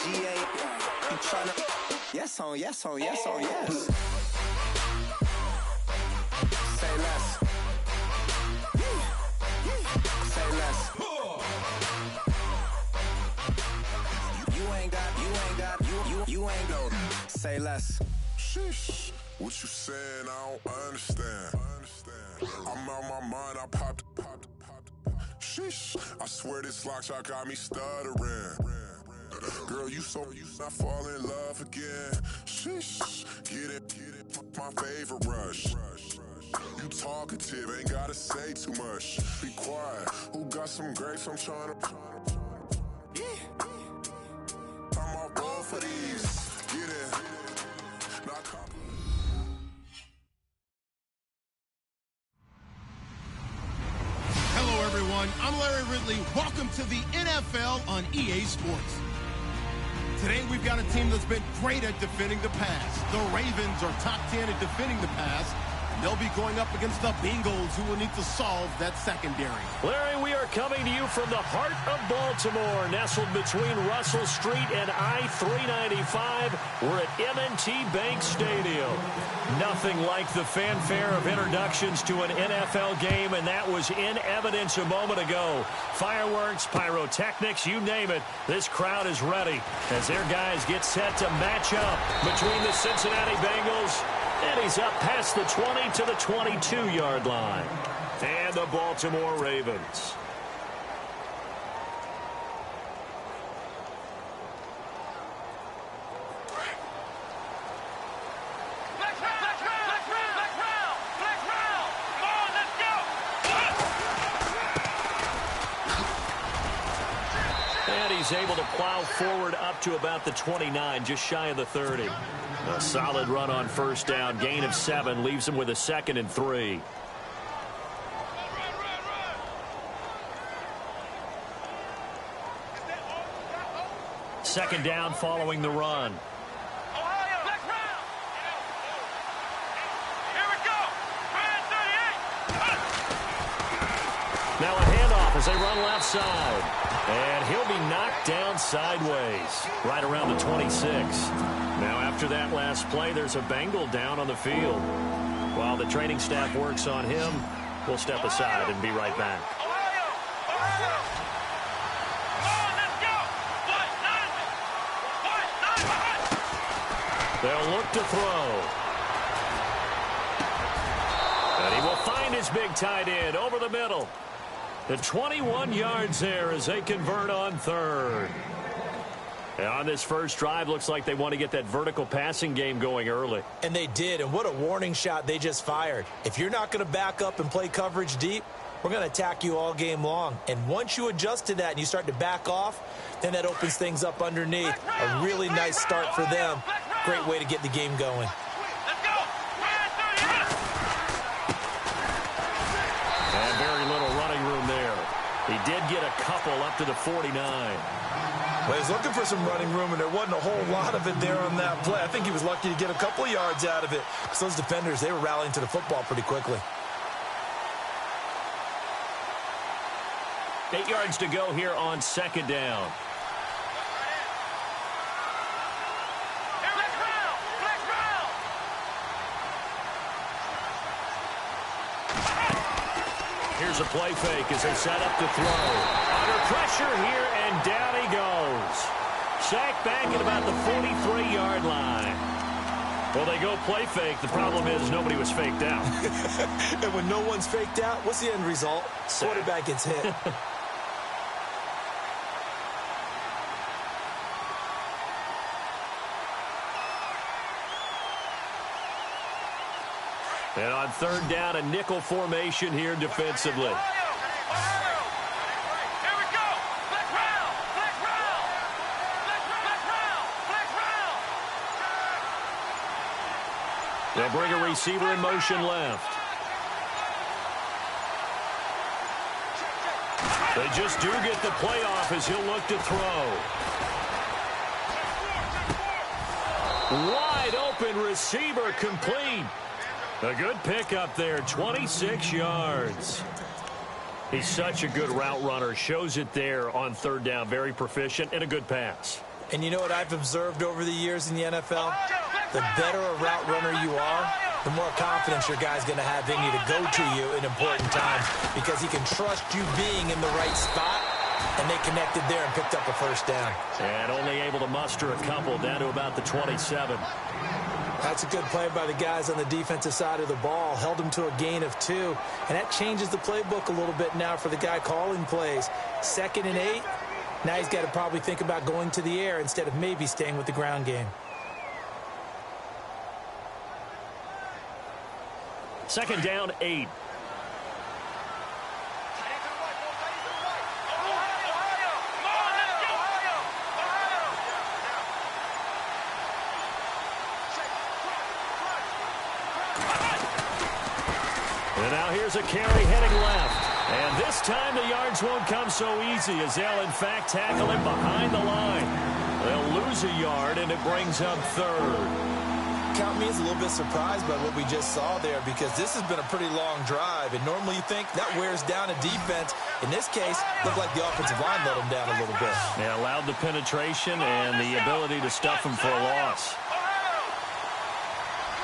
GA. You tryna? Yes on, yes on, yes on, yes. Say less. Say less. You ain't go. Say less. Sheesh. What you saying? I don't understand. I'm out my mind. I popped. Sheesh. I swear this lock shot got me stuttering. Girl, you not fall in love again. Sheesh. Get it. My favorite rush. You talkative, ain't gotta say too much. Be quiet. Who got some grapes? I'm trying to. I'm all ball for these. Get in. Not copy. Hello, everyone. I'm Larry Ridley. Welcome to the NFL on EA Sports. Today, we've got a team that's been great at defending the pass. The Ravens are top 10 at defending the pass. They'll be going up against the Bengals, who will need to solve that secondary. Larry, we are coming to you from the heart of Baltimore, nestled between Russell Street and I-395. We're at M&T Bank Stadium. Nothing like the fanfare of introductions to an NFL game, and that was in evidence a moment ago. Fireworks, pyrotechnics, you name it. This crowd is ready as their guys get set to match up between the Cincinnati Bengals. And he's up past the 20 to the 22-yard line. And the Baltimore Ravens. And he's able to plow forward up to about the 29, just shy of the 30. A solid run on first down. Gain of 7 leaves him with a 2nd and 3. Second down following the run. Now a handoff as they run left side. And he'll be knocked down sideways right around the 26. Now after that last play, there's a Bengal down on the field. While the training staff works on him, we'll step aside and be right back. They'll look to throw. And he will find his big tight end over the middle. The 21 yards there as they convert on third. And on this first drive, looks like they want to get that vertical passing game going early. And they did, and what a warning shot they just fired. If you're not going to back up and play coverage deep, we're going to attack you all game long. And once you adjust to that and you start to back off, then that opens things up underneath. A really nice start for them. Great way to get the game going. And very little running room there. He did get a couple up to the 49. Well, he's looking for some running room, and there wasn't a whole lot of it there on that play. I think he was lucky to get a couple of yards out of it. Because those defenders, they were rallying to the football pretty quickly. 8 yards to go here on second down. Here's a play fake as they set up to throw. Under pressure here, and down he goes. Sacked back at about the 43-yard line. Well, they go play fake. The problem is nobody was faked out. And when no one's faked out, what's the end result? Quarterback gets hit. And on third down, a nickel formation here defensively. They'll bring a receiver in motion left. They just do get the playoff as he'll look to throw. Wide open receiver complete. A good pickup there, 26 yards. He's such a good route runner. Shows it there on third down. Very proficient and a good pass. And you know what I've observed over the years in the NFL? The better a route runner you are, the more confidence your guy's going to have in you to go to you in important times because he can trust you being in the right spot, and they connected there and picked up a first down. And only able to muster a couple down to about the 27. That's a good play by the guys on the defensive side of the ball. Held him to a gain of 2, and that changes the playbook a little bit now for the guy calling plays. 2nd and 8. Now he's got to probably think about going to the air instead of maybe staying with the ground game. 2nd down, 8. And now here's a carry heading left. And this time the yards won't come so easy as they'll, in fact, tackle him behind the line. They'll lose a yard, and it brings up 3rd. Count me as a little bit surprised by what we just saw there because this has been a pretty long drive, and normally you think that wears down a defense. In this case, looked like the offensive line let him down a little bit. Yeah, allowed the penetration and the ability to stuff him for a loss.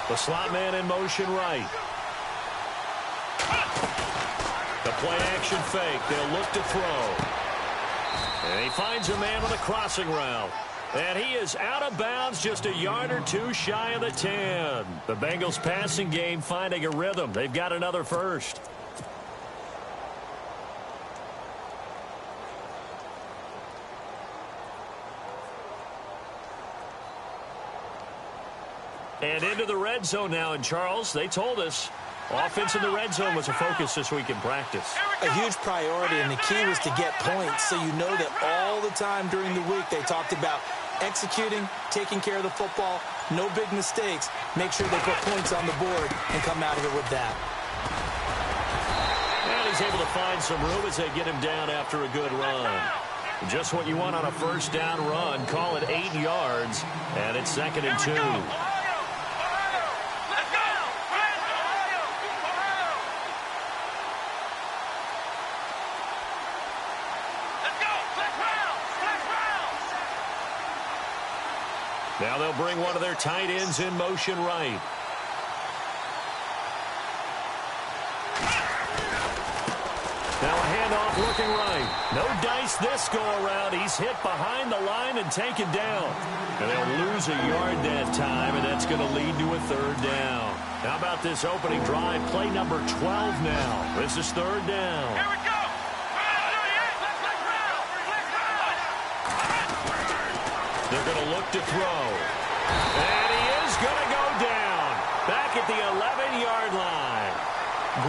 The slot man in motion right. The play action fake. They'll look to throw. And he finds a man on a crossing route. And he is out of bounds just a yard or 2 shy of the 10. The Bengals passing game finding a rhythm. They've got another first. And into the red zone now in Charles. They told us offense in the red zone was a focus this week in practice. A huge priority, and the key was to get points. So you know that all the time during the week they talked about executing, taking care of the football, no big mistakes. Make sure they put points on the board and come out of it with that. And he's able to find some room as they get him down after a good run. Just what you want on a first down run. Call it 8 yards, and it's 2nd and 2. Now they'll bring one of their tight ends in motion right. Now a handoff looking right. No dice this go around. He's hit behind the line and taken down. And they'll lose a yard that time, and that's going to lead to a 3rd down. How about this opening drive? Play number 12 now. This is 3rd down. Here we go. They're going to look to throw. And he is going to go down. Back at the 11-yard line.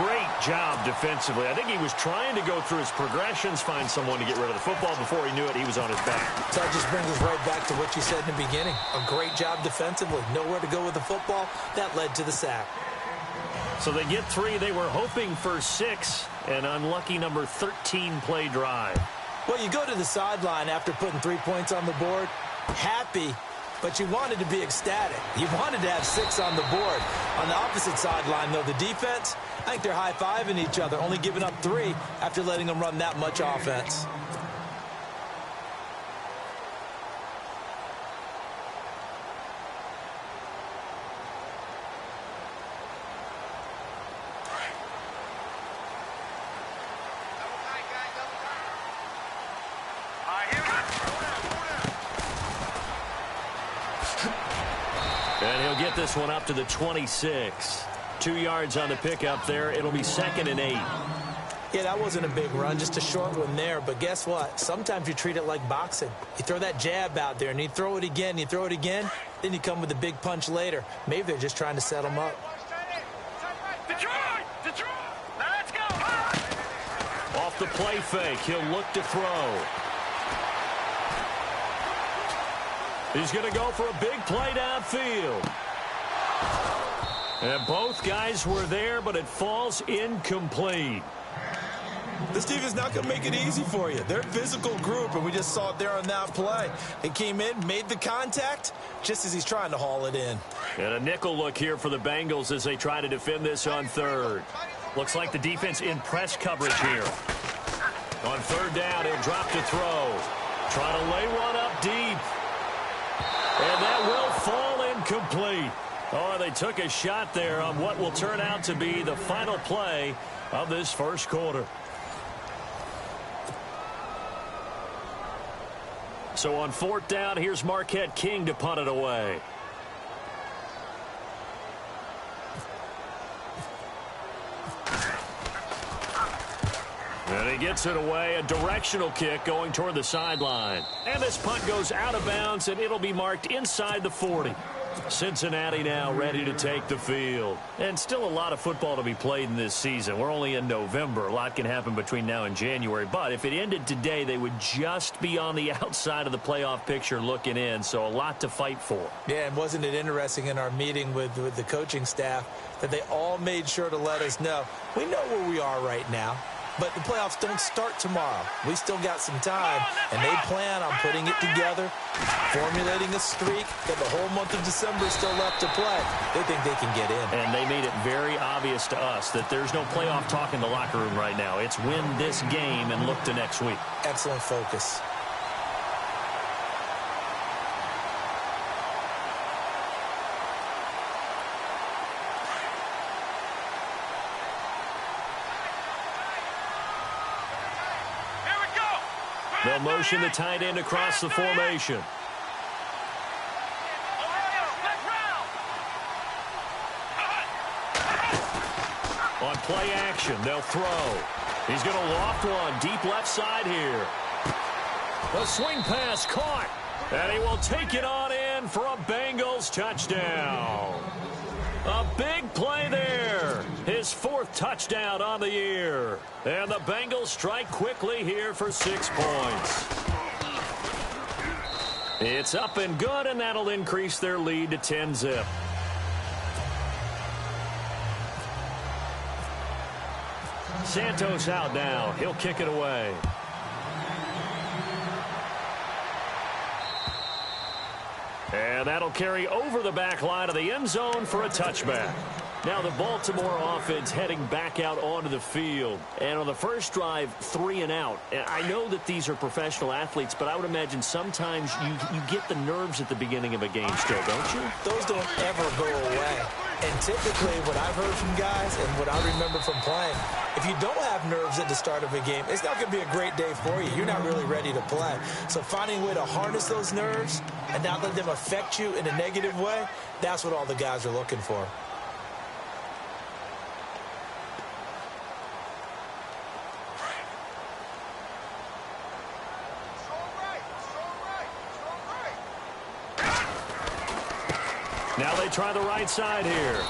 Great job defensively. I think he was trying to go through his progressions, find someone to get rid of the football. Before he knew it, he was on his back. So that just brings us right back to what you said in the beginning. A great job defensively. Nowhere to go with the football. That led to the sack. So they get 3. They were hoping for 6. An unlucky number 13 play drive. Well, you go to the sideline after putting 3 points on the board. Happy, but you wanted to be ecstatic. You wanted to have 6 on the board. On the opposite sideline, though, the defense, I think they're high-fiving each other, only giving up 3 after letting them run that much offense. And he'll get this one up to the 26. 2 yards on the pickup there. It'll be 2nd and 8. Yeah, that wasn't a big run, just a short one there. But guess what? Sometimes you treat it like boxing. You throw that jab out there, and you throw it again, you throw it again, then you come with a big punch later. Maybe they're just trying to set him up. Detroit! Let's go! Off the play fake, he'll look to throw. He's going to go for a big play downfield. And both guys were there, but it falls incomplete. This team is not going to make it easy for you. They're a physical group, and we just saw it there on that play. He came in, made the contact, just as he's trying to haul it in. And a nickel look here for the Bengals as they try to defend this on 3rd. Looks like the defense in press coverage here. On 3rd down, he'll drop to throw. Trying to lay one up deep. And that will fall incomplete. Oh, they took a shot there on what will turn out to be the final play of this first quarter. So on 4th down, here's Marquette King to punt it away. And he gets it away, a directional kick going toward the sideline. And this punt goes out of bounds, and it'll be marked inside the 40. Cincinnati now ready to take the field. And still a lot of football to be played in this season. We're only in November. A lot can happen between now and January. But if it ended today, they would just be on the outside of the playoff picture looking in. So a lot to fight for. Yeah, and wasn't it interesting in our meeting with the coaching staff that they all made sure to let us know, we know where we are right now. But the playoffs don't start tomorrow. We still got some time, and they plan on putting it together, formulating a streak, that the whole month of December is still left to play. They think they can get in. And they made it very obvious to us that there's no playoff talk in the locker room right now. It's win this game and look to next week. Excellent focus. They'll motion the tight end across the formation. On play action, they'll throw. He's going to loft one deep left side here. The swing pass caught. And he will take it on in for a Bengals touchdown. A big play there. His 4th touchdown on the year. And the Bengals strike quickly here for 6 points. It's up and good, and that'll increase their lead to 10-zip. Santos out now. He'll kick it away. And that'll carry over the back line of the end zone for a touchback. Now the Baltimore offense heading back out onto the field. And on the first drive, 3 and out. And I know that these are professional athletes, but I would imagine sometimes you get the nerves at the beginning of a game still, don't you? Those don't ever go away. And typically what I've heard from guys and what I remember from playing, if you don't have nerves at the start of a game, it's not going to be a great day for you. You're not really ready to play. So finding a way to harness those nerves and not let them affect you in a negative way, that's what all the guys are looking for. Now they try the right side here.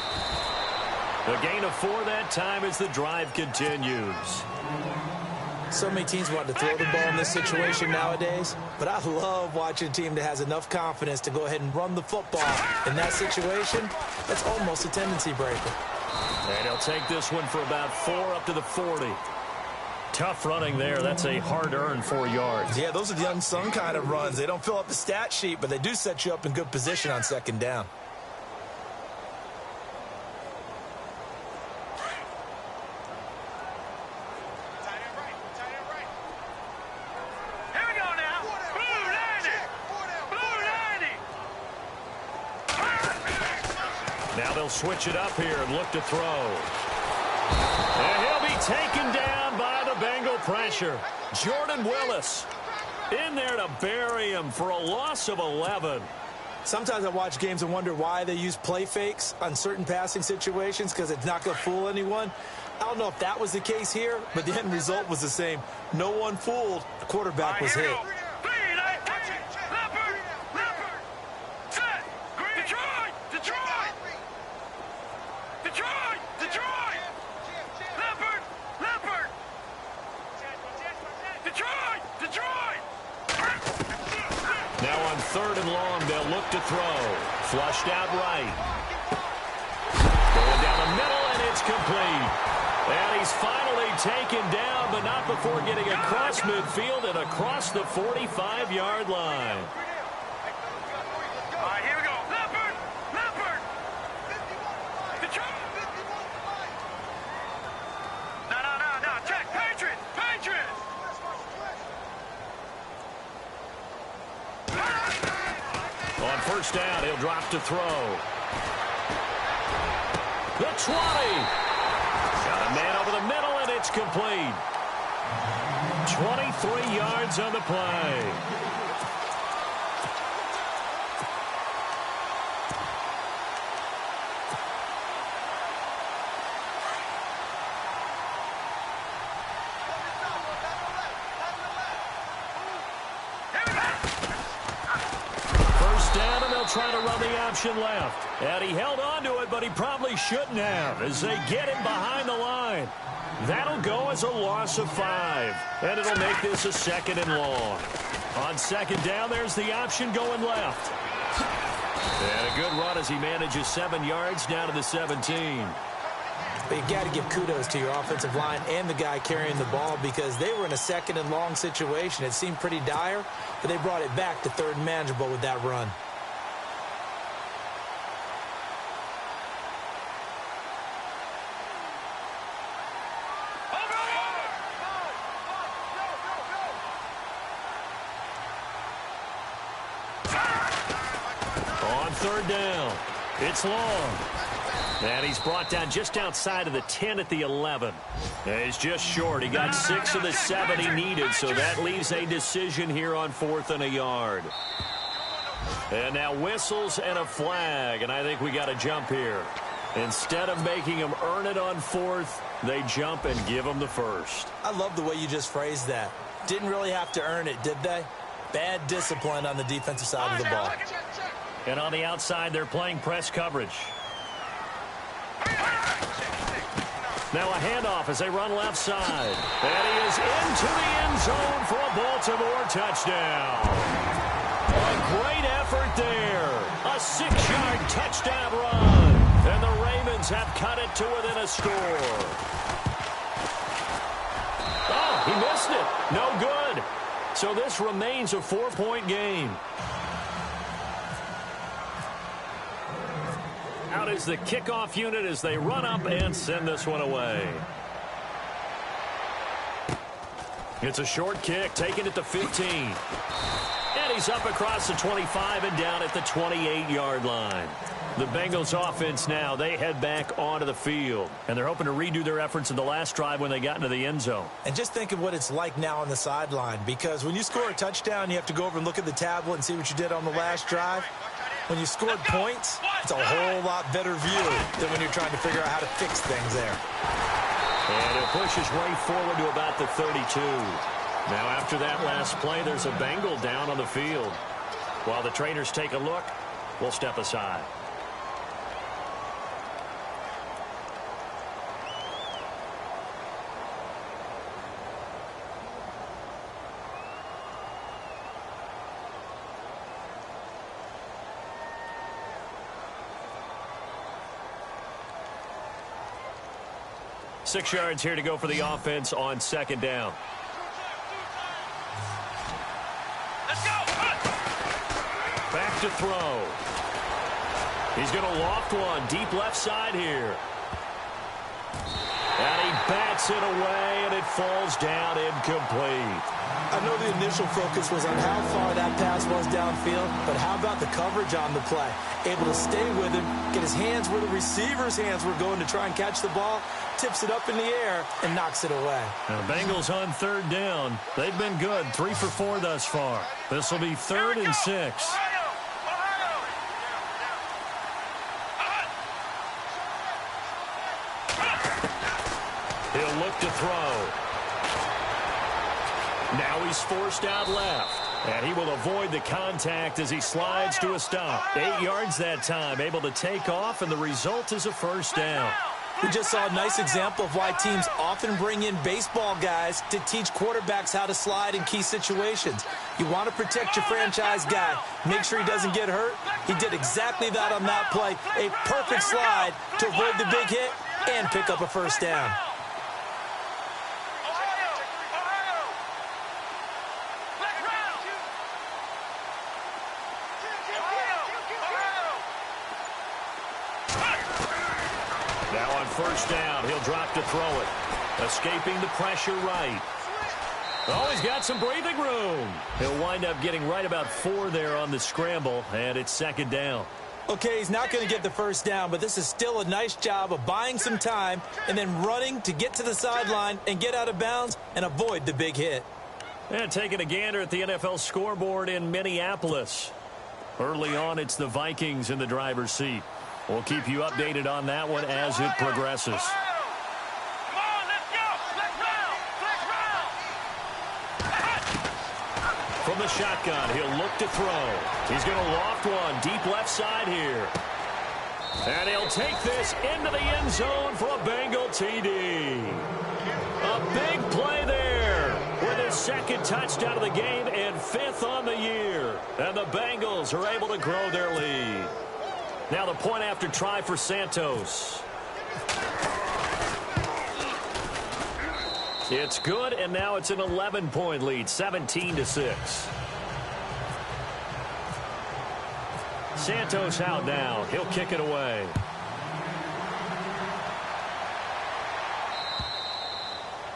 The gain of 4 that time as the drive continues. So many teams want to throw the ball in this situation nowadays, but I love watching a team that has enough confidence to go ahead and run the football. In that situation, that's almost a tendency breaker. And he'll take this one for about 4 up to the 40. Tough running there. That's a hard-earned 4 yards. Yeah, those are the unsung kind of runs. They don't fill up the stat sheet, but they do set you up in good position on 2nd down. Now they'll switch it up here and look to throw. And he'll be taken down by the Bengal pressure. Jordan Willis in there to bury him for a loss of 11. Sometimes I watch games and wonder why they use play fakes on certain passing situations because it's not going to fool anyone. I don't know if that was the case here, but the end result was the same. No one fooled. The quarterback was hit. Now on 3rd and long, they'll look to throw. Flushed out right. Going down the middle, and it's complete. And he's finally taken down, but not before getting across midfield and across the 45-yard line. All right, here we go. Leopard! Leopard! No. Check. Patriot! On first down, he'll drop to throw. The 20. Got a man over the middle, and it's complete. 23 yards on the play. Trying to run the option left. And he held on to it, but he probably shouldn't have as they get him behind the line. That'll go as a loss of 5. And it'll make this a 2nd and long. On 2nd down, there's the option going left. And a good run as he manages 7 yards down to the 17. But you got to give kudos to your offensive line and the guy carrying the ball because they were in a 2nd and long situation. It seemed pretty dire, but they brought it back to 3rd and manageable with that run. Down. It's long. And he's brought down just outside of the 10 at the 11. And he's just short. He got 6 of the 7 he needed, so that leaves a decision here on 4th and a yard. And now whistles and a flag, and I think we got to jump here. Instead of making him earn it on 4th, they jump and give him the 1st. I love the way you just phrased that. Didn't really have to earn it, did they? Bad discipline on the defensive side of the ball. And on the outside, they're playing press coverage. Now a handoff as they run left side. And he is into the end zone for a Baltimore touchdown. A great effort there. A 6-yard touchdown run. And the Ravens have cut it to within a score. Oh, he missed it. No good. So this remains a 4-point game. Out is the kickoff unit as they run up and send this one away. It's a short kick, taking it to 15. And he's up across the 25 and down at the 28-yard line. The Bengals offense now, they head back onto the field. And they're hoping to redo their efforts in the last drive when they got into the end zone. And just think of what it's like now on the sideline. Because when you score a touchdown, you have to go over and look at the tablet and see what you did on the last drive. When you scored points, it's a whole lot better view than when you're trying to figure out how to fix things there. And he'll push his way forward to about the 32. Now after that last play, there's a Bengal down on the field. While the trainers take a look, we'll step aside. Six yards here to go for the offense on 2nd down. Let's go. Back to throw. He's going to loft one deep left side here. And he bats it away, and it falls down incomplete. I know the initial focus was on how far that pass was downfield, but how about the coverage on the play? Able to stay with him, get his hands where the receiver's hands were going to try and catch the ball, tips it up in the air, and knocks it away. Now, the Bengals on 3rd down. They've been good, 3 for 4 thus far. This will be 3rd and 6. He'll look to throw. Now he's forced out left. And he will avoid the contact as he slides to a stop. 8 yards that time, able to take off, and the result is a 1st down. We just saw a nice example of why teams often bring in baseball guys to teach quarterbacks how to slide in key situations. You want to protect your franchise guy. Make sure he doesn't get hurt. He did exactly that on that play. A perfect slide to avoid the big hit and pick up a 1st down. Now on 1st down, he'll drop to throw it. Escaping the pressure right. Oh, he's got some breathing room. He'll wind up getting right about 4 there on the scramble, and it's 2nd down. Okay, he's not going to get the first down, but this is still a nice job of buying some time and then running to get to the sideline and get out of bounds and avoid the big hit. And taking a gander at the NFL scoreboard in Minneapolis. Early on, it's the Vikings in the driver's seat. We'll keep you updated on that one as it progresses. From the shotgun, he'll look to throw. He's going to loft one deep left side here. And he'll take this into the end zone for a Bengal TD. A big play there with his 2nd touchdown of the game and 5th on the year. And the Bengals are able to grow their lead. Now the point after try for Santos. It's good, and now it's an 11-point lead, 17-6. Santos out now. He'll kick it away.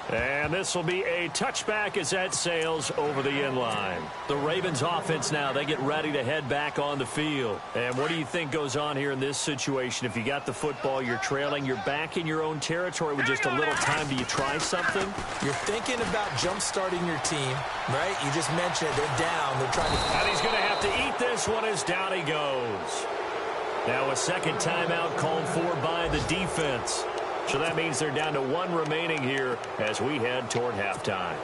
And this will be a touchback as that sails over the end line. The Ravens offense now, they get ready to head back on the field. And what do you think goes on here in this situation? If you got the football, you're trailing, you're back in your own territory with just a little time. Do you try something? You're thinking about jump-starting your team, right? You just mentioned it. They're down. They're trying to... And he's going to have to eat this one as down he goes. Now a 2nd timeout called for by the defense. So that means they're down to 1 remaining here as we head toward halftime.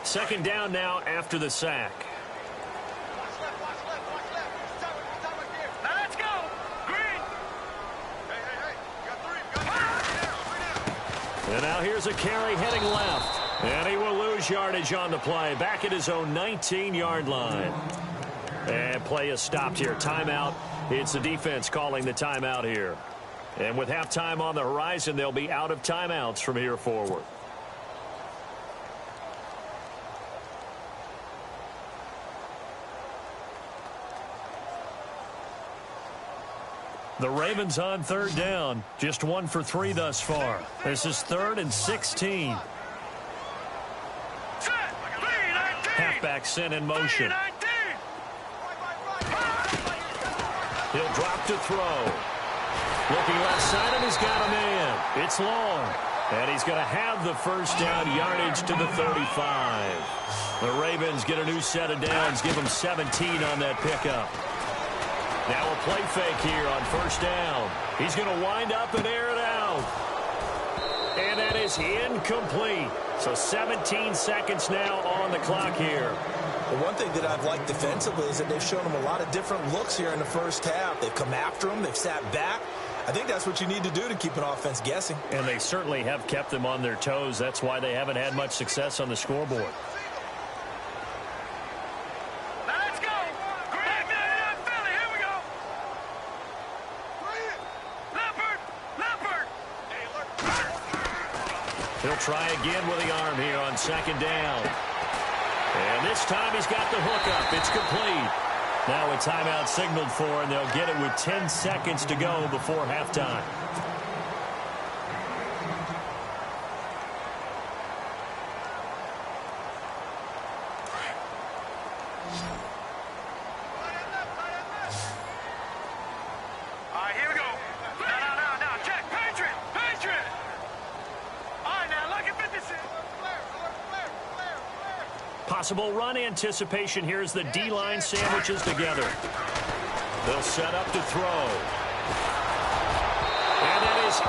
Second down now after the sack. Now let's go. Green. And now here's a carry heading left. And he will lose yardage on the play. Back at his own 19-yard line. And play is stopped here. Timeout. It's the defense calling the timeout here. And with halftime on the horizon, they'll be out of timeouts from here forward. The Ravens on 3rd down. Just 1 for 3 thus far. This is 3rd and 16. Halfback sent in motion. He'll drop to throw. Looking left side, and he's got a man. It's long. And he's going to have the first down, yardage to the 35. The Ravens get a new set of downs, give them 17 on that pickup. Now a play fake here on 1st down. He's going to wind up and air it out. And that is incomplete. So 17 seconds now on the clock here. The one thing that I've liked defensively is that they've shown them a lot of different looks here in the first half. They've come after them. They've sat back. I think that's what you need to do to keep an offense guessing. And they certainly have kept them on their toes. That's why they haven't had much success on the scoreboard. He'll try again with the arm here on 2nd down. And this time he's got the hook up. It's complete. Now a timeout signaled for, and they'll get it with 10 seconds to go before halftime. All right, here we go. Now, check. Patriot. All right, now, look at 56. Possible run anticipation here as the D-line sandwiches together. They'll set up to throw. And that is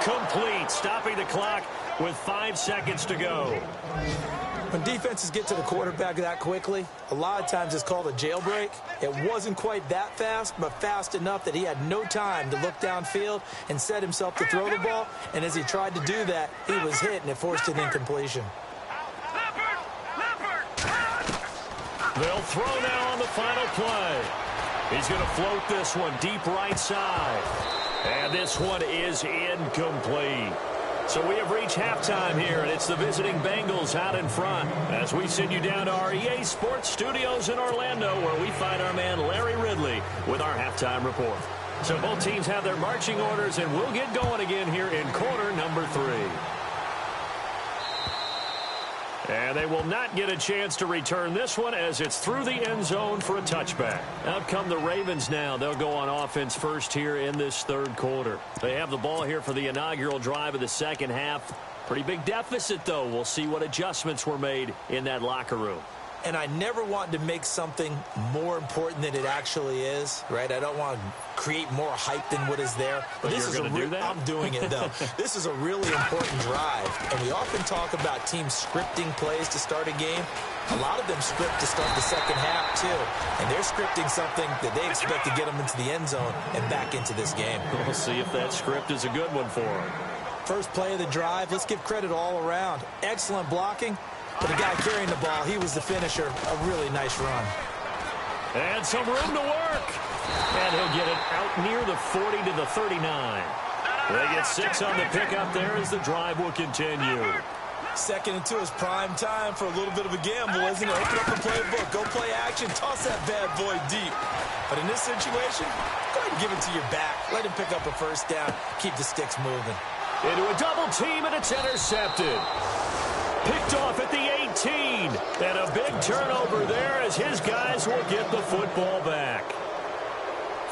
incomplete, stopping the clock with 5 seconds to go. When defenses get to the quarterback that quickly, a lot of times it's called a jailbreak. It wasn't quite that fast, but fast enough that he had no time to look downfield and set himself to throw the ball. And as he tried to do that, he was hit, and it forced an incompletion. They'll throw now on the final play. He's going to float this one deep right side. And this one is incomplete. So we have reached halftime here, and it's the visiting Bengals out in front as we send you down to our EA Sports Studios in Orlando, where we find our man Larry Ridley with our halftime report. So both teams have their marching orders, and we'll get going again here in quarter number 3. And they will not get a chance to return this one as it's through the end zone for a touchback. Out come the Ravens now. They'll go on offense first here in this third quarter. They have the ball here for the inaugural drive of the second half. Pretty big deficit, though. We'll see what adjustments were made in that locker room. And I never want to make something more important than it actually is, right? I don't want to create more hype than what is there. But this is do that? I'm doing it, though. This is a really important drive. And we often talk about teams scripting plays to start a game. A lot of them script to start the second half, too. And they're scripting something that they expect to get them into the end zone and back into this game. We'll see if that script is a good one for them. First play of the drive, let's give credit all around. Excellent blocking. But the guy carrying the ball, he was the finisher. A really nice run. And some room to work. And he'll get it out near the 40 to the 39. They get 6 on the pickup there as the drive will continue. 2nd and 2 is prime time for a little bit of a gamble, isn't it? Open up the playbook. Go play action. Toss that bad boy deep. But in this situation, go ahead and give it to your back. Let him pick up a first down. Keep the sticks moving. Into a double team, and it's intercepted. Picked off at the 18. And a big turnover there as his guys will get the football back.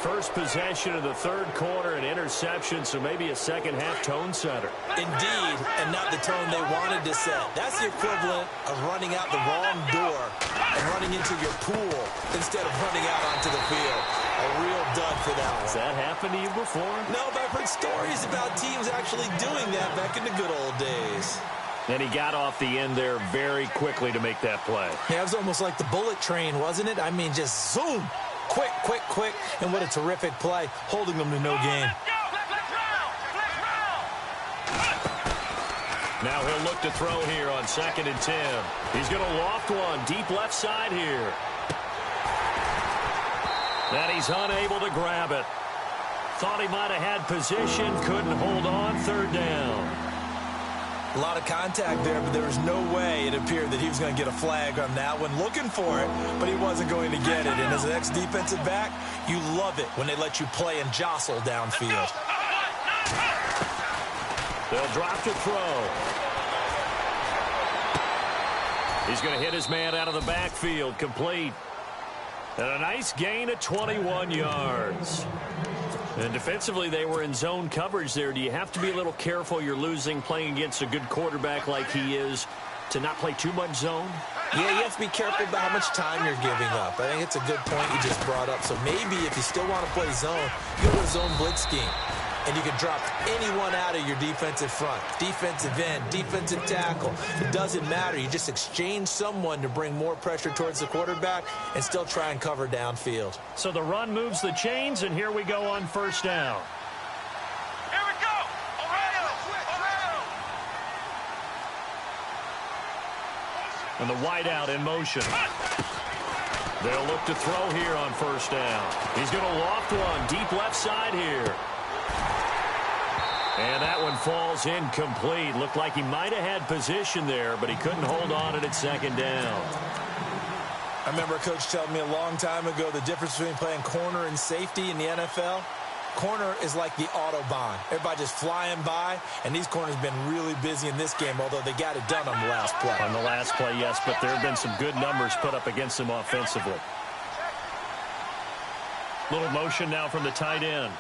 First possession of the third quarter, an interception, so maybe a second-half tone setter. Indeed, and not the tone they wanted to set. That's the equivalent of running out the wrong door and running into your pool instead of running out onto the field. A real dud for that one. Has that happened to you before? No, but I've heard stories about teams actually doing that back in the good old days. And he got off the end there very quickly to make that play. Yeah, it was almost like the bullet train, wasn't it? I mean, just zoom. Quick, quick, quick. And what a terrific play, holding them to no gain. Now he'll look to throw here on 2nd and 10. He's going to loft one deep left side here. And he's unable to grab it. Thought he might have had position, couldn't hold on, 3rd down. A lot of contact there, but there was no way it appeared that he was going to get a flag on that one. Looking for it, but he wasn't going to get it. And as an ex-defensive back, you love it when they let you play and jostle downfield. They'll drop to throw. He's going to hit his man out of the backfield, complete. And a nice gain of 21 yards. And defensively, they were in zone coverage there. Do you have to be a little careful? You're losing playing against a good quarterback like he is to not play too much zone? Yeah, you have to be careful about how much time you're giving up. I think it's a good point you just brought up. So maybe if you still want to play zone, you go to a zone blitz scheme. And you can drop anyone out of your defensive front. Defensive end, defensive tackle. It doesn't matter. You just exchange someone to bring more pressure towards the quarterback and still try and cover downfield. So the run moves the chains, and here we go on 1st down. Here we go. And the wideout in motion. They'll look to throw here on 1st down. He's going to loft one deep left side here. And that one falls incomplete. Looked like he might have had position there, but he couldn't hold on it at 2nd down. I remember a coach telling me a long time ago the difference between playing corner and safety in the NFL. Corner is like the Autobahn. Everybody just flying by, and these corners have been really busy in this game, although they got it done on the last play. On the last play, yes, but there have been some good numbers put up against them offensively. Little motion now from the tight end.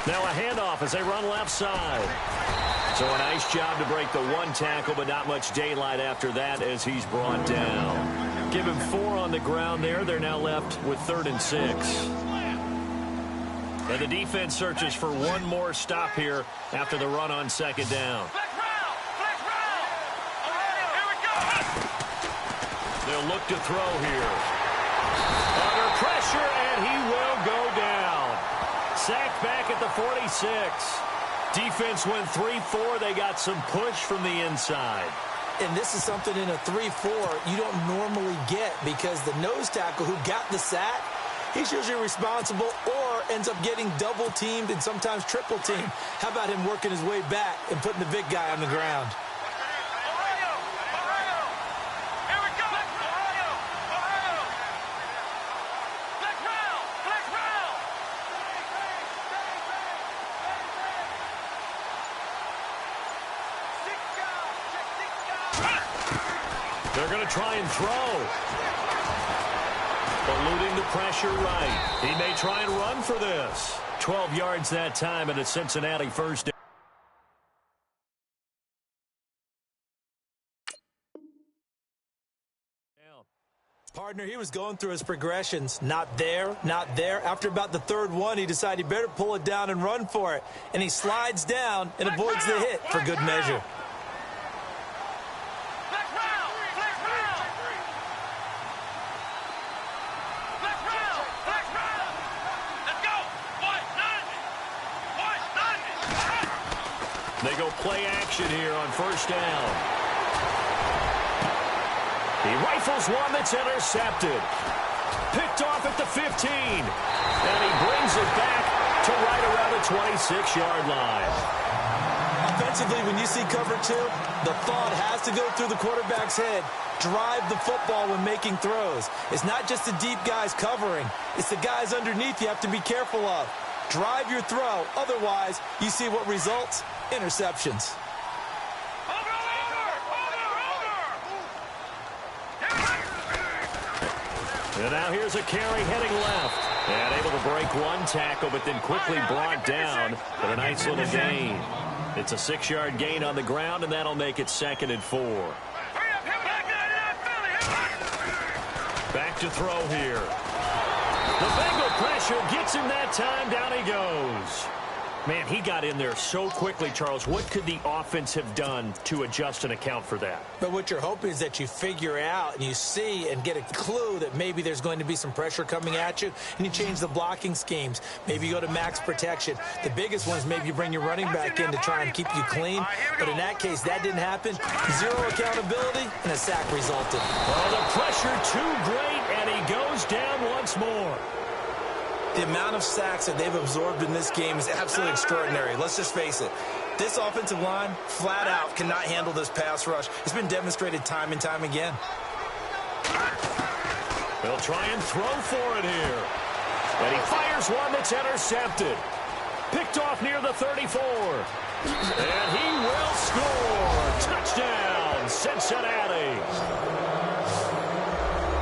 Now a handoff as they run left side. So a nice job to break the one tackle, but not much daylight after that as he's brought down. Give him 4 on the ground there. They're now left with 3rd and 6. And the defense searches for one more stop here after the run on 2nd down. They'll look to throw here. Under pressure, and he will go down. Sacked back at the 46. Defense went 3-4. They got some push from the inside. And this is something in a 3-4 you don't normally get because the nose tackle who got the sack, he's usually responsible or ends up getting double-teamed and sometimes triple-teamed. How about him working his way back and putting the big guy on the ground? They're going to try and throw. Eluding the pressure right. He may try and run for this. 12 yards that time and a Cincinnati first down. Partner, he was going through his progressions. Not there, not there. After about the third one, he decided he better pull it down and run for it. And he slides down and avoids the hit for good measure. They go play action here on first down. He rifles one that's intercepted. Picked off at the 15. And he brings it back to right around the 26-yard line. Offensively, when you see cover two, the thought has to go through the quarterback's head. Drive the football when making throws. It's not just the deep guys covering. It's the guys underneath you have to be careful of. Drive your throw. Otherwise, you see what results? Interceptions. And now here's a carry heading left. And able to break one tackle, but then quickly brought down for a nice little gain. It's a 6-yard gain on the ground, and that'll make it 2nd and 4. Back to throw here. The Bengal pressure gets him that time. Down he goes. Man, he got in there so quickly, Charles. What could the offense have done to adjust and account for that? But what you're hoping is that you figure out and you see and get a clue that maybe there's going to be some pressure coming at you, and you change the blocking schemes. Maybe you go to max protection. The biggest one is maybe you bring your running back in to try and keep you clean. But in that case, that didn't happen. Zero accountability, and a sack resulted. Well, the pressure too great, and he goes down once more. The amount of sacks that they've absorbed in this game is absolutely extraordinary. Let's just face it. This offensive line, flat out, cannot handle this pass rush. It's been demonstrated time and time again. They'll try and throw for it here. And he fires one that's intercepted. Picked off near the 34. And he will score. Touchdown, Cincinnati.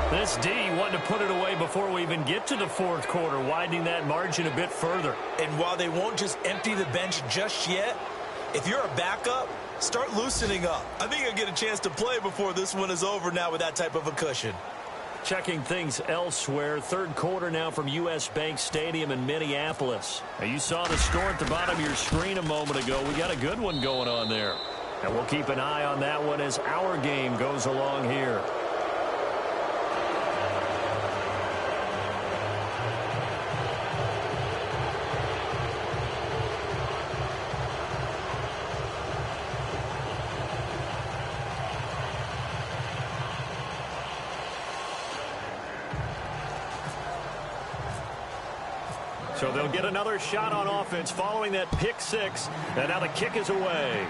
This D wanted to put it away before we even get to the fourth quarter, widening that margin a bit further. And while they won't just empty the bench just yet, if you're a backup, start loosening up. I think you'll get a chance to play before this one is over now with that type of a cushion. Checking things elsewhere. Third quarter now from U.S. Bank Stadium in Minneapolis. Now, you saw the score at the bottom of your screen a moment ago. We got a good one going on there. And we'll keep an eye on that one as our game goes along here. So they'll get another shot on offense following that pick six. And now the kick is away.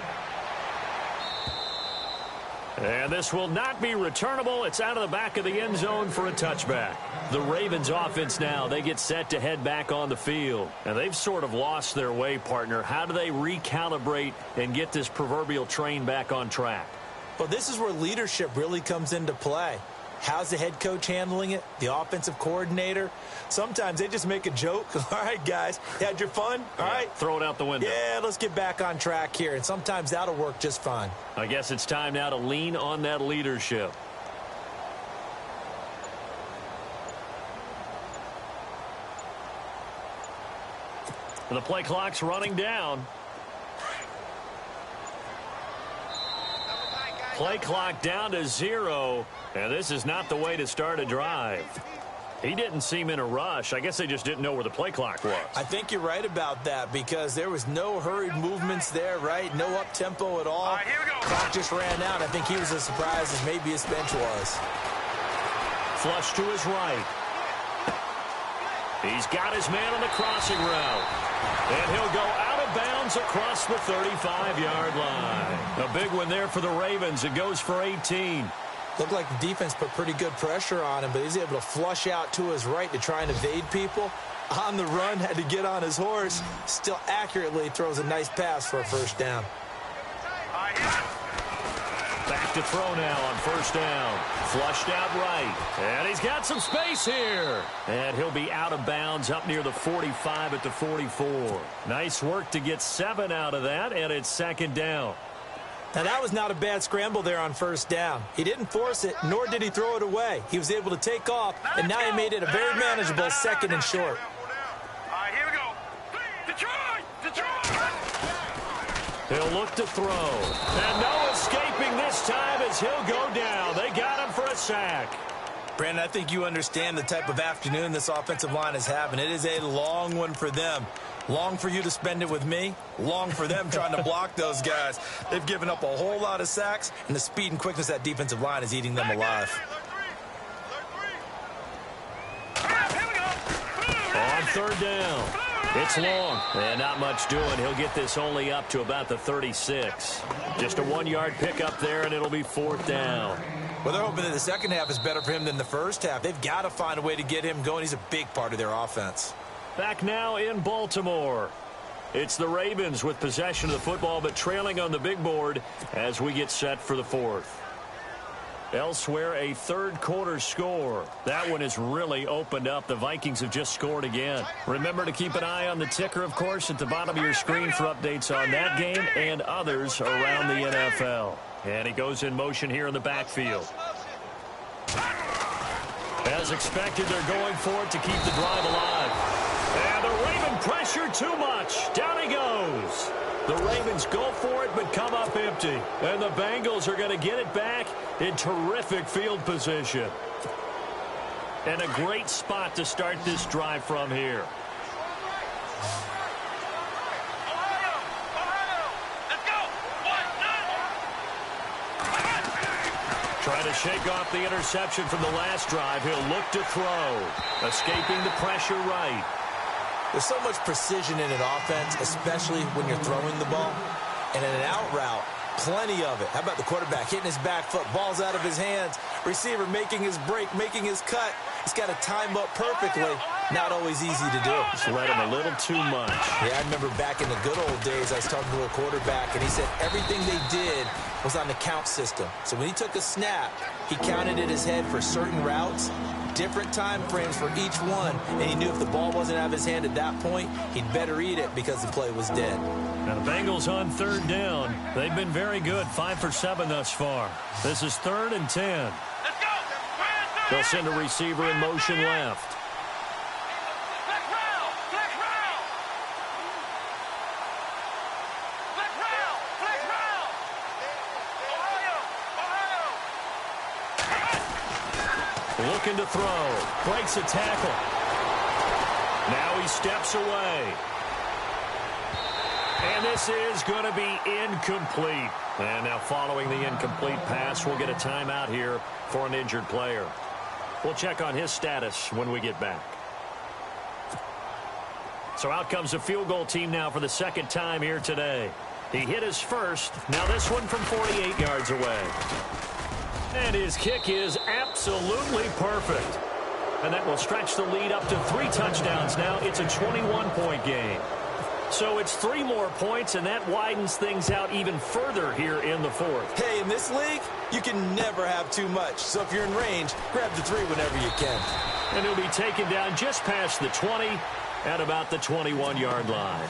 And this will not be returnable. It's out of the back of the end zone for a touchback. The Ravens offense now, they get set to head back on the field. And they've sort of lost their way, partner. How do they recalibrate and get this proverbial train back on track? Well, this is where leadership really comes into play. How's the head coach handling it? The offensive coordinator? Sometimes they just make a joke. All right, guys, you had your fun? All right. Throw it out the window. Yeah, let's get back on track here. And sometimes that'll work just fine. I guess it's time now to lean on that leadership. The play clock's running down. Play clock down to 0. And this is not the way to start a drive. He didn't seem in a rush. I guess they just didn't know where the play clock was. I think you're right about that because there was no hurried movements there, right? No up-tempo at all. Here we go. Clock just ran out. I think he was as surprised as maybe his bench was. Flush to his right. He's got his man on the crossing route. And he'll go out of bounds across the 35-yard line. A big one there for the Ravens. It goes for 18. Looked like the defense put pretty good pressure on him, but he's able to flush out to his right to try and evade people. On the run, had to get on his horse. Still accurately throws a nice pass for a first down. Back to throw now on first down. Flushed out right. And he's got some space here. And he'll be out of bounds up near the 45 at the 44. Nice work to get 7 out of that, and it's second down. Now, that was not a bad scramble there on first down. He didn't force it, nor did he throw it away. He was able to take off, and now he made it a very manageable second and short. All right, here we go. Detroit! Detroit! He'll look to throw. And no escaping this time as he'll go down. They got him for a sack. Brandon, I think you understand the type of afternoon this offensive line is having. It is a long one for them. Long for you to spend it with me. Long for them trying to block those guys. They've given up a whole lot of sacks, and the speed and quickness of that defensive line is eating them alive. On third down. It's long, and not much doing. He'll get this only up to about the 36. Just a 1-yard pickup there, and it'll be fourth down. Well, they're hoping that the second half is better for him than the first half. They've got to find a way to get him going. He's a big part of their offense. Back now in Baltimore. It's the Ravens with possession of the football, but trailing on the big board as we get set for the fourth. Elsewhere, a third-quarter score. That one has really opened up. The Vikings have just scored again. Remember to keep an eye on the ticker, of course, at the bottom of your screen for updates on that game and others around the NFL. And he goes in motion here in the backfield. As expected, they're going for it to keep the drive alive. And the Raven pressure too much. Down he goes. The Ravens go for it but come up empty. And the Bengals are going to get it back in terrific field position. And a great spot to start this drive from here. Trying to shake off the interception from the last drive. He'll look to throw. Escaping the pressure right. There's so much precision in an offense, especially when you're throwing the ball. And in an out route, plenty of it. How about the quarterback hitting his back foot, ball's out of his hands, receiver making his break, making his cut. He's got to time up perfectly. Not always easy to do. Just let him a little too much. Yeah, I remember back in the good old days, I was talking to a quarterback, and he said everything they did was on the count system. So when he took a snap, he counted in his head for certain routes, different time frames for each one, and he knew if the ball wasn't out of his hand at that point, he'd better eat it because the play was dead. Now the Bengals on third down. They've been very good, 5 for 7 thus far. This is 3rd and 10. They'll send a receiver in motion left. Looking to throw. Breaks a tackle. Now he steps away. And this is going to be incomplete. And now following the incomplete pass, we'll get a timeout here for an injured player. We'll check on his status when we get back. So out comes the field goal team now for the second time here today. He hit his first. Now this one from 48 yards away. And his kick is absolutely perfect. And that will stretch the lead up to 3 touchdowns now. It's a 21-point game. So it's 3 more points, and that widens things out even further here in the fourth. Hey, in this league, you can never have too much. So if you're in range, grab the 3 whenever you can. And he'll be taken down just past the 20 at about the 21-yard line.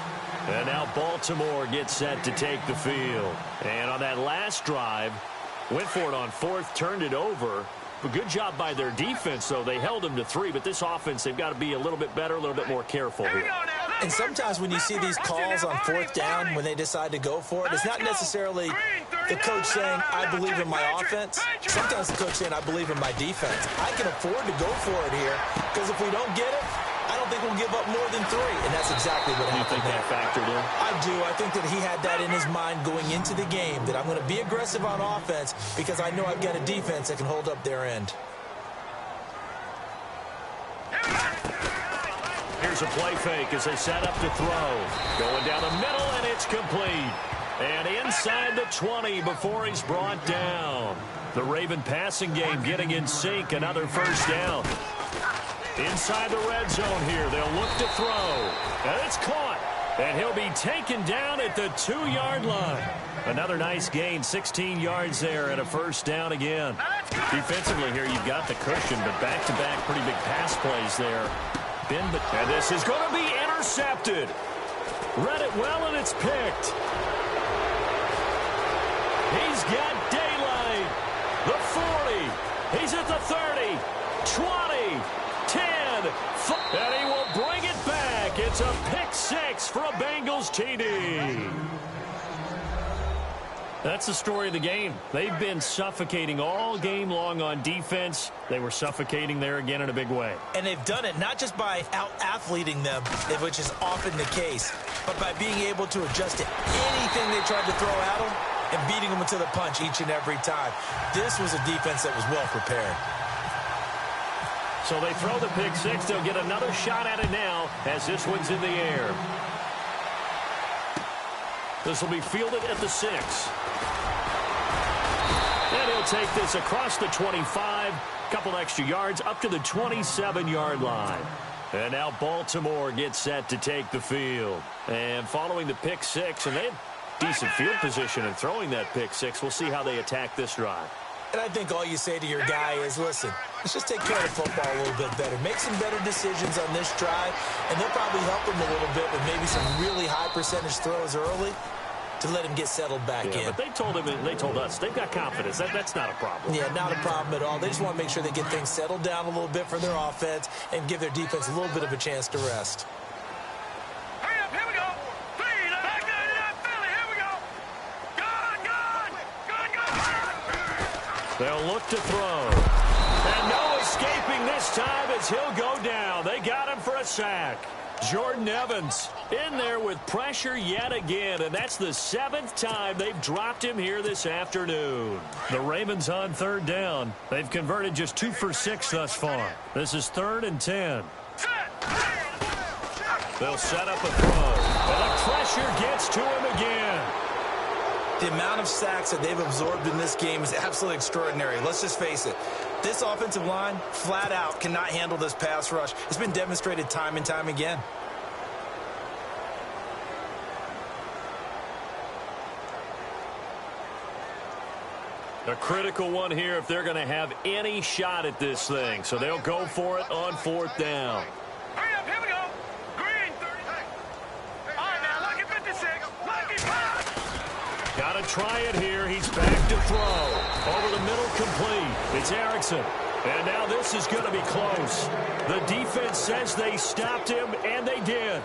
And now Baltimore gets set to take the field. And on that last drive, went for it on 4th, turned it over. A good job by their defense, though. They held them to 3, but this offense, they've got to be a little bit better, a little bit more careful here. And sometimes when you see these calls on 4th down, when they decide to go for it, it's not necessarily the coach saying, I believe in my offense. Sometimes the coach saying, I believe in my defense. I can afford to go for it here, because if we don't get it, I don't think we'll give up more than 3. And that's exactly what happened. You think that factored in? I do. I think that he had that in his mind going into the game, that I'm going to be aggressive on offense because I know I've got a defense that can hold up their end. Here's a play fake as they set up to throw. Going down the middle, and it's complete. And inside the 20 before he's brought down. The Raven passing game getting in sync. Another first down. Inside the red zone here. They'll look to throw. And it's caught. And he'll be taken down at the 2-yard line. Another nice gain, 16 yards there and a first down again. Defensively here, you've got the cushion, but back-to-back pretty big pass plays there. And this is going to be intercepted. Read it well, and it's picked. He's got daylight. The 40. He's at the 30. 20. 10. And he will bring it back. It's a pick six for a Bengals TD. That's the story of the game. They've been suffocating all game long on defense. They were suffocating there again in a big way. And they've done it not just by out-athleting them, which is often the case, but by being able to adjust to anything they tried to throw at them and beating them into the punch each and every time. This was a defense that was well prepared. So they throw the pick six. They'll get another shot at it now as this one's in the air. This will be fielded at the 6. And he'll take this across the 25. Couple extra yards up to the 27-yard line. And now Baltimore gets set to take the field. And following the pick six, and they had decent field position in throwing that pick six. We'll see how they attack this drive. And I think all you say to your guy is, listen, let's just take care of the football a little bit better. Make some better decisions on this drive, and they'll probably help him a little bit with maybe some really high percentage throws early to let him get settled back in. But they told him, and they told us, they've got confidence. That's not a problem. Yeah, not a problem at all. They just want to make sure they get things settled down a little bit for their offense and give their defense a little bit of a chance to rest. Hurry up, here we go. Three, back to Philly, here we go. Gun. They'll look to throw. And no escaping this time as he'll go down. They got him for a sack. Jordan Evans in there with pressure yet again, and that's the 7th time they've dropped him here this afternoon. The Ravens on 3rd down. They've converted just 2 for 6 thus far. This is 3rd and 10. They'll set up a throw, and the pressure gets to him again. The amount of sacks that they've absorbed in this game is absolutely extraordinary. Let's just face it. This offensive line, flat out, cannot handle this pass rush. It's been demonstrated time and time again. A critical one here if they're going to have any shot at this thing. So they'll go for it on 4th down. Hurry up, here we go. Green, 30. All right, now, lucky 56. Lucky 5. Got to try it here. He's back to throw. Over the middle, complete. It's Erickson. And now this is going to be close. The defense says they stopped him, and they did.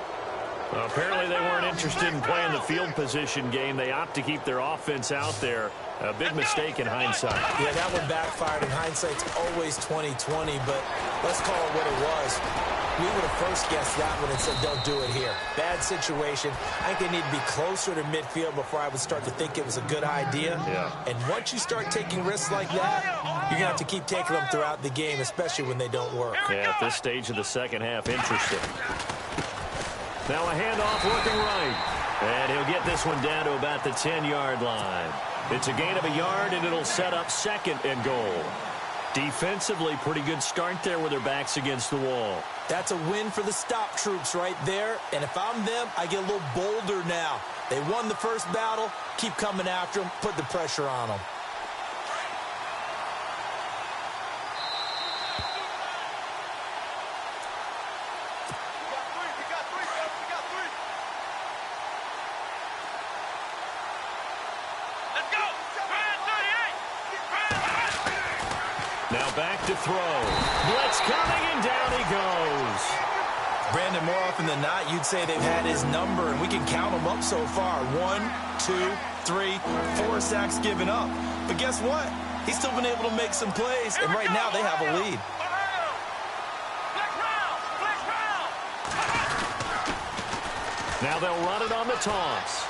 Well, apparently they weren't interested in playing the field position game. They opt to keep their offense out there. A big mistake in hindsight. Yeah, that one backfired. In hindsight's always 20/20, but let's call it what it was. We would have first guessed that one and said, don't do it here. Bad situation. I think they need to be closer to midfield before I would start to think it was a good idea. Yeah. And once you start taking risks like that, you're going to have to keep taking them throughout the game, especially when they don't work. Yeah, at this stage of the second half, interesting. Now a handoff working right. And he'll get this one down to about the 10-yard line. It's a gain of a yard, and it'll set up 2nd and goal. Defensively, pretty good start there with their backs against the wall. That's a win for the stop troops right there. And if I'm them, I get a little bolder now. They won the first battle. Keep coming after them. Put the pressure on them. Now back to throw. Blitz coming, and down he goes. Brandon, more often than not, you'd say they've had his number, and we can count them up so far. 1, 2, 3, 4 sacks given up. But guess what? He's still been able to make some plays, and right now they have a lead. Now they'll run it on the toss.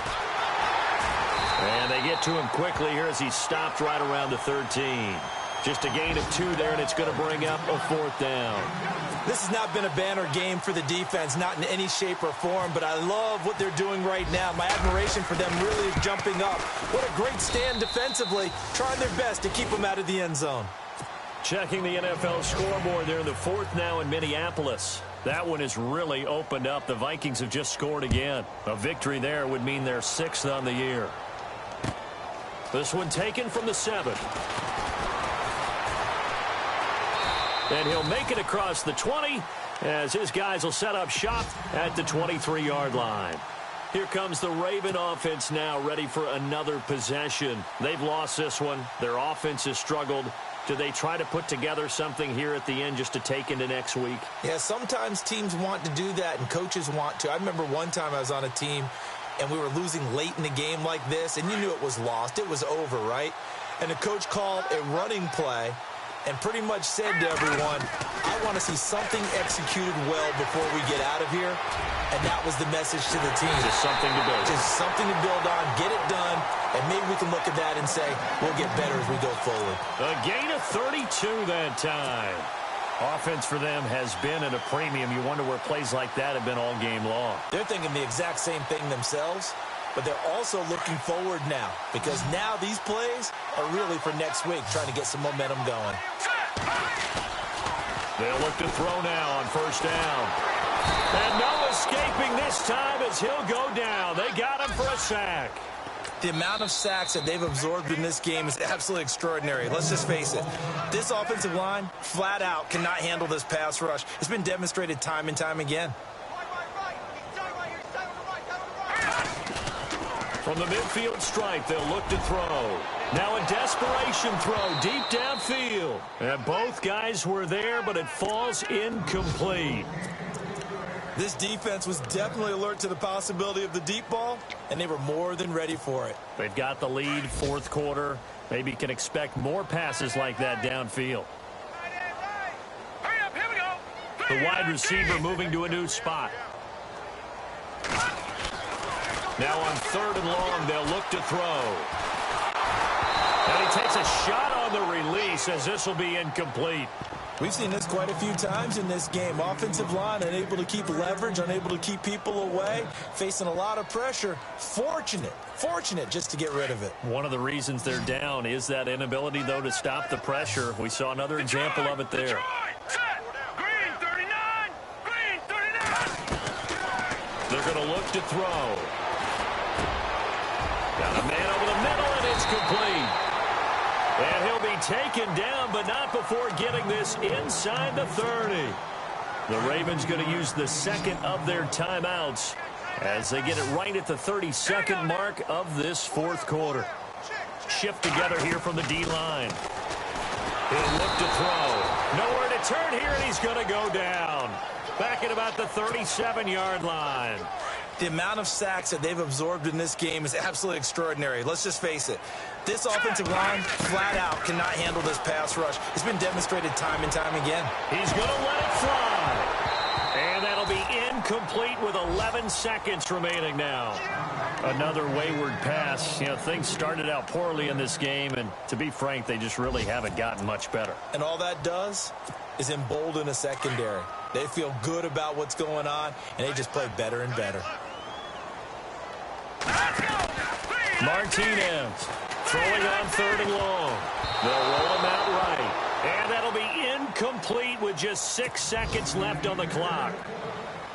And they get to him quickly here as he's stopped right around the 13. Just a gain of 2 there, and it's going to bring up a 4th down. This has not been a banner game for the defense, not in any shape or form, but I love what they're doing right now. My admiration for them really is jumping up. What a great stand defensively, trying their best to keep them out of the end zone. Checking the NFL scoreboard there in the 4th now in Minneapolis. That one is really opened up. The Vikings have just scored again. A victory there would mean they're 6th on the year. This one taken from the 7. And he'll make it across the 20 as his guys will set up shop at the 23-yard line. Here comes the Raven offense now, ready for another possession. They've lost this one. Their offense has struggled. Do they try to put together something here at the end just to take into next week? Yeah, sometimes teams want to do that and coaches want to. I remember one time I was on a team and we were losing late in the game like this, and you knew it was lost. It was over, right? And the coach called a running play and pretty much said to everyone, I want to see something executed well before we get out of here. And that was the message to the team. Just something to build. Just something to build on, get it done, and maybe we can look at that and say, we'll get better as we go forward. A gain of 32 that time. Offense for them has been at a premium. You wonder where plays like that have been all game long. They're thinking the exact same thing themselves, but they're also looking forward now because now these plays are really for next week, trying to get some momentum going. They'll look to throw now on first down. And no escaping this time as he'll go down. They got him for a sack. The amount of sacks that they've absorbed in this game is absolutely extraordinary. Let's just face it. This offensive line, flat out, cannot handle this pass rush. It's been demonstrated time and time again. From the midfield stripe, they'll look to throw. Now a desperation throw deep downfield. And both guys were there, but it falls incomplete. This defense was definitely alert to the possibility of the deep ball, and they were more than ready for it. They've got the lead, fourth quarter. Maybe can expect more passes like that downfield. The wide receiver moving to a new spot. Now on 3rd and long, they'll look to throw. And he takes a shot on the release as this will be incomplete. We've seen this quite a few times in this game. Offensive line unable to keep leverage, unable to keep people away, facing a lot of pressure. Fortunate just to get rid of it. One of the reasons they're down is that inability, though, to stop the pressure. We saw another example of it there. Green 39! Green 39! They're going to look to throw. Got a man over the middle, and it's complete. And he'll be taken down, but not before getting this inside the 30. The Ravens going to use the second of their timeouts as they get it right at the 32nd mark of this fourth quarter. Shift together here from the D-line. He'll look to throw. Nowhere to turn here, and he's going to go down. Back at about the 37-yard line. The amount of sacks that they've absorbed in this game is absolutely extraordinary. Let's just face it. This offensive line, flat out, cannot handle this pass rush. It's been demonstrated time and time again. He's going to let it fly. And that'll be incomplete with 11 seconds remaining now. Another wayward pass. You know, things started out poorly in this game, and to be frank, they just really haven't gotten much better. And all that does is embolden a secondary. They feel good about what's going on, and they just play better and better. Martinez throwing on 3rd and long. They'll roll him out right. And that'll be incomplete with just 6 seconds left on the clock.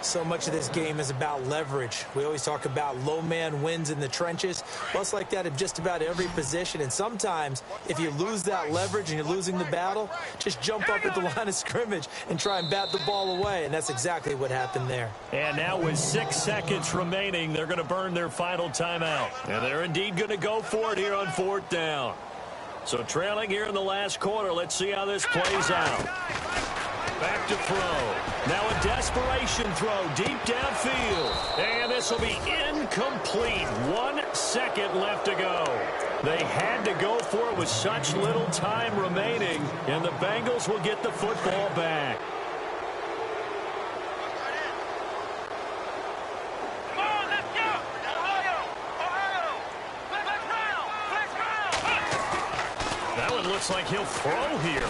So much of this game is about leverage. We always talk about low man wins in the trenches. Well, it's like that in just about every position. And sometimes, if you lose that leverage and you're losing the battle, just jump up at the line of scrimmage and try and bat the ball away. And that's exactly what happened there. And now with 6 seconds remaining, they're going to burn their final timeout. And they're indeed going to go for it here on 4th down. So trailing here in the last quarter, let's see how this plays out. Back to throw. Now a desperation throw deep downfield. And this will be incomplete. 1 second left to go. They had to go for it with such little time remaining. And the Bengals will get the football back. Come on, let's go! Ohio! That one looks like he'll throw here.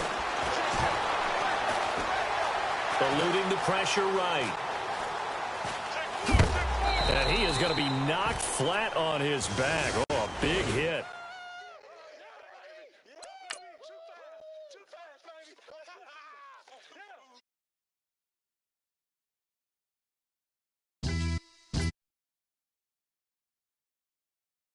Eluding the pressure right. And he is going to be knocked flat on his back. Oh, a big hit.